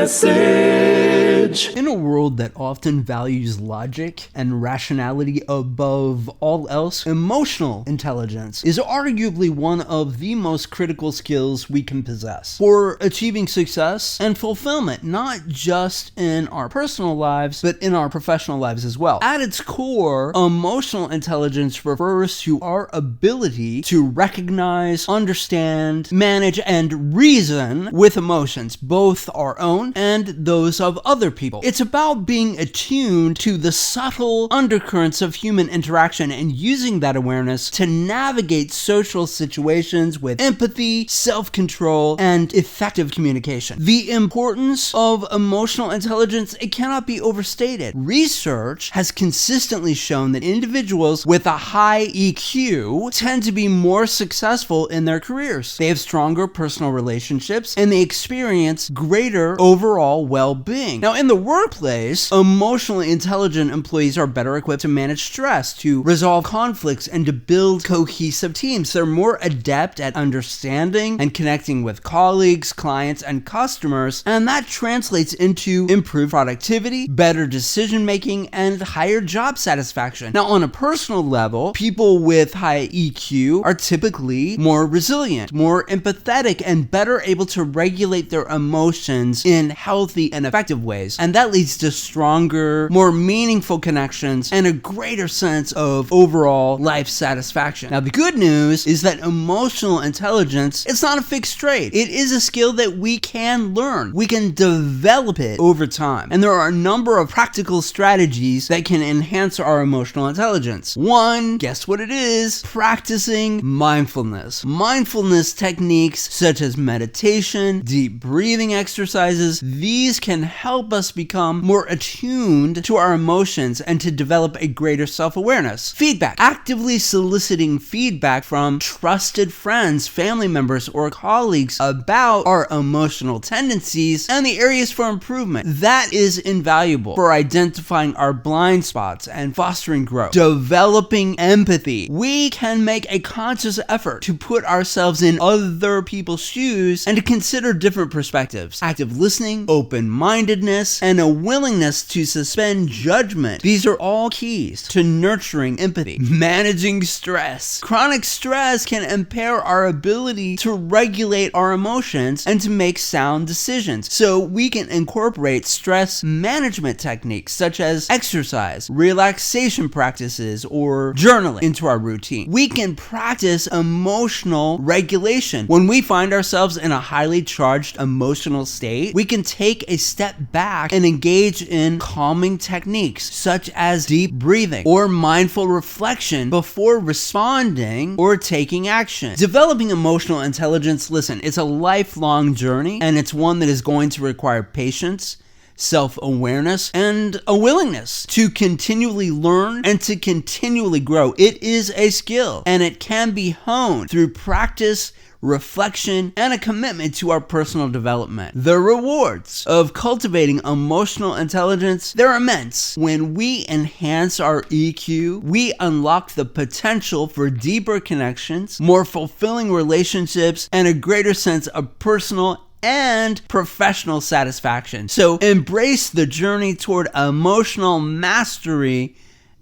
message. In a world that often values logic and rationality above all else, emotional intelligence is arguably one of the most critical skills we can possess for achieving success and fulfillment, not just in our personal lives, but in our professional lives as well. At its core, emotional intelligence refers to our ability to recognize, understand, manage, and reason with emotions, both our own and those of other people. It's about being attuned to the subtle undercurrents of human interaction and using that awareness to navigate social situations with empathy, self-control, and effective communication. The importance of emotional intelligence, it cannot be overstated. Research has consistently shown that individuals with a high EQ tend to be more successful in their careers. They have stronger personal relationships and they experience greater overall well-being. Now, in the workplace, emotionally intelligent employees are better equipped to manage stress, to resolve conflicts, and to build cohesive teams. They're more adept at understanding and connecting with colleagues, clients, and customers, and that translates into improved productivity, better decision-making, and higher job satisfaction. Now, on a personal level, people with high EQ are typically more resilient, more empathetic, and better able to regulate their emotions in healthy and effective ways. And that leads to stronger, more meaningful connections and a greater sense of overall life satisfaction. Now, the good news is that emotional intelligence, it's not a fixed trait. It is a skill that we can learn. We can develop it over time. And there are a number of practical strategies that can enhance our emotional intelligence. One, guess what it is? Practicing mindfulness. Mindfulness techniques such as meditation, deep breathing exercises, these can help us become more attuned to our emotions and to develop a greater self-awareness. Feedback. Actively soliciting feedback from trusted friends, family members, or colleagues about our emotional tendencies and the areas for improvement. That is invaluable for identifying our blind spots and fostering growth. Developing empathy. We can make a conscious effort to put ourselves in other people's shoes and to consider different perspectives. Active listening, open-mindedness, and a willingness to suspend judgment. These are all keys to nurturing empathy. Managing stress. Chronic stress can impair our ability to regulate our emotions and to make sound decisions. So we can incorporate stress management techniques such as exercise, relaxation practices, or journaling into our routine. We can practice emotional regulation. When we find ourselves in a highly charged emotional state, we can take a step back and engage in calming techniques such as deep breathing or mindful reflection before responding or taking action. Developing emotional intelligence, listen, it's a lifelong journey and it's one that is going to require patience, self-awareness, and a willingness to continually learn and to continually grow. It is a skill and it can be honed through practice, reflection, and a commitment to our personal development. The rewards of cultivating emotional intelligence, they're immense. When we enhance our EQ, we unlock the potential for deeper connections, more fulfilling relationships, and a greater sense of personal and professional satisfaction. So embrace the journey toward emotional mastery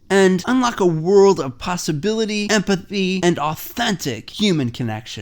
and unlock a world of possibility, empathy, and authentic human connection.